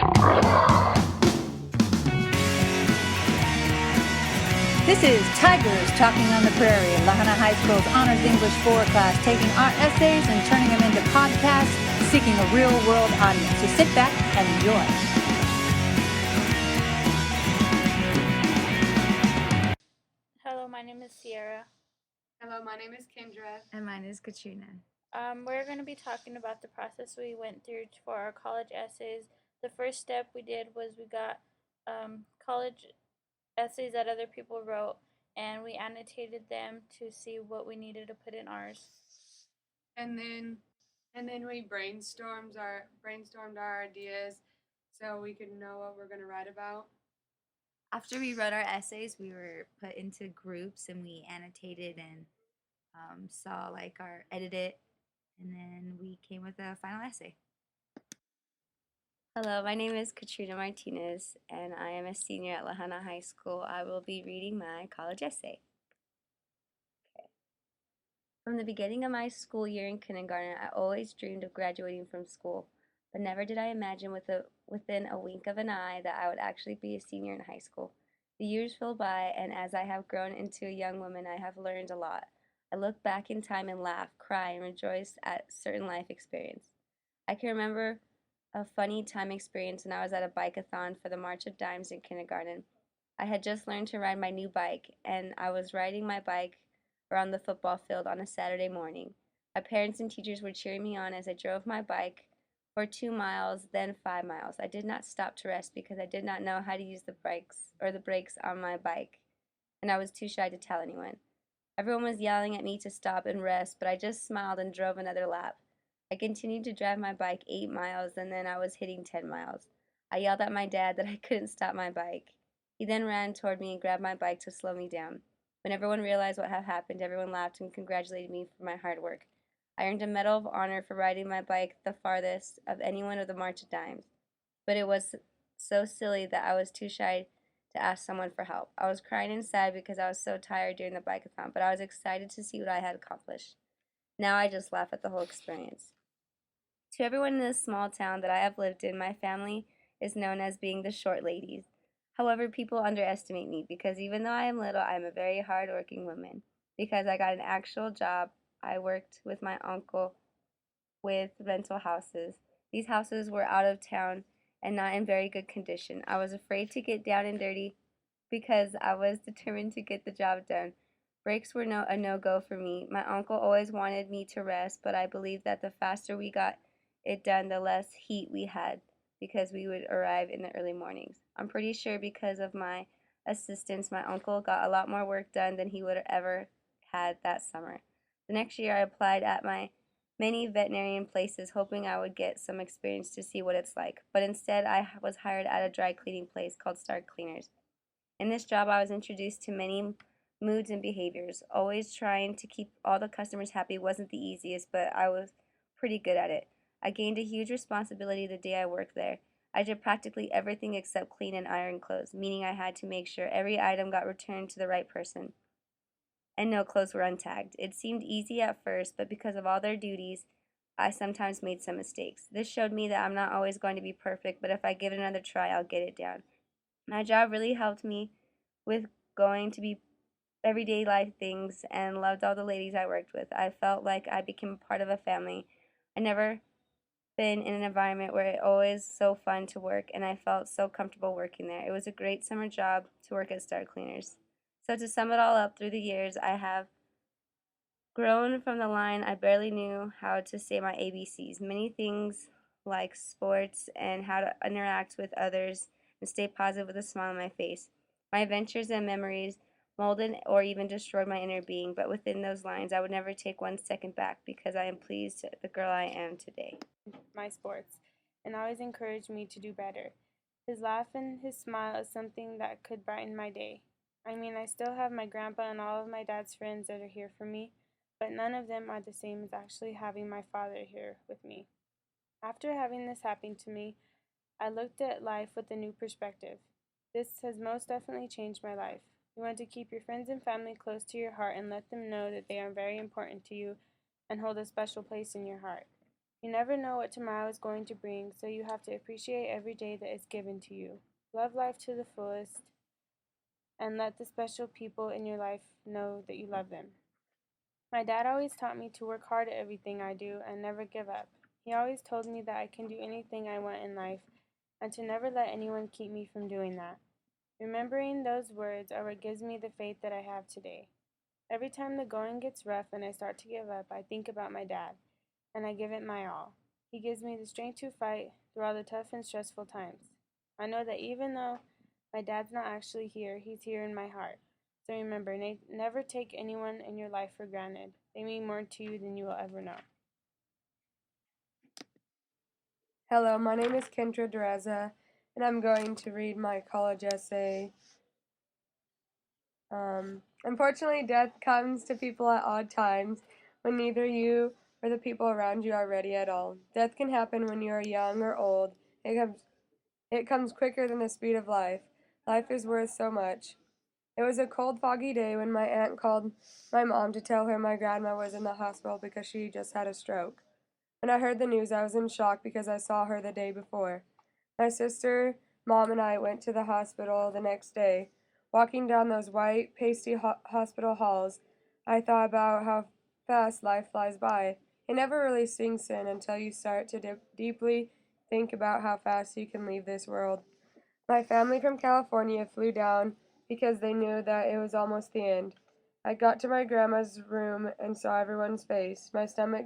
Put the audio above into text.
This is Tigers Talking on the Prairie, Lahana High School's Honors English 4 class, taking our essays and turning them into podcasts, seeking a real-world audience. So sit back and enjoy. Hello, my name is Sierra. Hello, my name is Kendra. And mine is Katrina. We're going to be talking about the process we went through for our college essays. The first step we did was we got college essays that other people wrote, and we annotated them to see what we needed to put in ours. And then we brainstormed our ideas so we could know what we're going to write about. After we wrote our essays, we were put into groups and we annotated and saw our edited, and then we came with a final essay. Hello, my name is Katrina Martinez, and I am a senior at Lahana High School. I will be reading my college essay. Okay. From the beginning of my school year in kindergarten, I always dreamed of graduating from school, but never did I imagine within a wink of an eye that I would actually be a senior in high school. The years flew by, and as I have grown into a young woman, I have learned a lot. I look back in time and laugh, cry, and rejoice at certain life experience. I can remember a funny time experience when I was at a bike-a-thon for the March of Dimes in kindergarten. I had just learned to ride my new bike, and I was riding my bike around the football field on a Saturday morning. My parents and teachers were cheering me on as I drove my bike for 2 miles, then 5 miles. I did not stop to rest because I did not know how to use the brakes on my bike, and I was too shy to tell anyone. Everyone was yelling at me to stop and rest, but I just smiled and drove another lap. I continued to drive my bike 8 miles, and then I was hitting 10 miles. I yelled at my dad that I couldn't stop my bike. He then ran toward me and grabbed my bike to slow me down. When everyone realized what had happened, everyone laughed and congratulated me for my hard work. I earned a Medal of Honor for riding my bike the farthest of anyone of the March of Dimes. But it was so silly that I was too shy to ask someone for help. I was crying and sad because I was so tired during the bike-a-thon, but I was excited to see what I had accomplished. Now I just laugh at the whole experience. To everyone in this small town that I have lived in, my family is known as being the short ladies. However, people underestimate me because even though I am little, I am a very hard-working woman. Because I got an actual job, I worked with my uncle with rental houses. These houses were out of town and not in very good condition. I was afraid to get down and dirty because I was determined to get the job done. Breaks were a no-go for me. My uncle always wanted me to rest, but I believed that the faster we got it done, the less heat we had because we would arrive in the early mornings. I'm pretty sure because of my assistance, my uncle got a lot more work done than he would have ever had that summer. The next year, I applied at my many veterinarian places, hoping I would get some experience to see what it's like. But instead, I was hired at a dry cleaning place called Star Cleaners. In this job, I was introduced to many moods and behaviors. Always trying to keep all the customers happy wasn't the easiest, but I was pretty good at it. I gained a huge responsibility the day I worked there. I did practically everything except clean and iron clothes, meaning I had to make sure every item got returned to the right person and no clothes were untagged. It seemed easy at first, but because of all their duties, I sometimes made some mistakes. This showed me that I'm not always going to be perfect, but if I give it another try, I'll get it down. My job really helped me with going to be everyday life things and loved all the ladies I worked with. I felt like I became a part of a family. I never been in an environment where it always so fun to work, and I felt so comfortable working there. It was a great summer job to work at Star Cleaners. So to sum it all up, through the years, I have grown from the line I barely knew how to say my ABCs. Many things like sports and how to interact with others and stay positive with a smile on my face. My adventures and memories molded or even destroyed my inner being, but within those lines, I would never take 1 second back because I am pleased with the girl I am today. My sports, and always encouraged me to do better. His laugh and his smile is something that could brighten my day. I mean, I still have my grandpa and all of my dad's friends that are here for me, but none of them are the same as actually having my father here with me. After having this happen to me, I looked at life with a new perspective. This has most definitely changed my life. You want to keep your friends and family close to your heart and let them know that they are very important to you and hold a special place in your heart. You never know what tomorrow is going to bring, so you have to appreciate every day that is given to you. Love life to the fullest, and let the special people in your life know that you love them. My dad always taught me to work hard at everything I do and never give up. He always told me that I can do anything I want in life and to never let anyone keep me from doing that. Remembering those words are what gives me the faith that I have today. Every time the going gets rough and I start to give up, I think about my dad, and I give it my all. He gives me the strength to fight through all the tough and stressful times. I know that even though my dad's not actually here, he's here in my heart. So remember, never take anyone in your life for granted. They mean more to you than you will ever know. Hello, my name is Kendra Di Rizza, and I'm going to read my college essay. Unfortunately, death comes to people at odd times when neither you or the people around you are ready at all. Death can happen when you are young or old. It comes quicker than the speed of life. Life is worth so much. It was a cold, foggy day when my aunt called my mom to tell her my grandma was in the hospital because she just had a stroke. When I heard the news, I was in shock because I saw her the day before. My sister, mom, and I went to the hospital the next day. Walking down those white, pasty hospital halls, I thought about how fast life flies by. It never really sinks in until you start to deeply think about how fast you can leave this world. My family from California flew down because they knew that it was almost the end. I got to my grandma's room and saw everyone's face. My stomach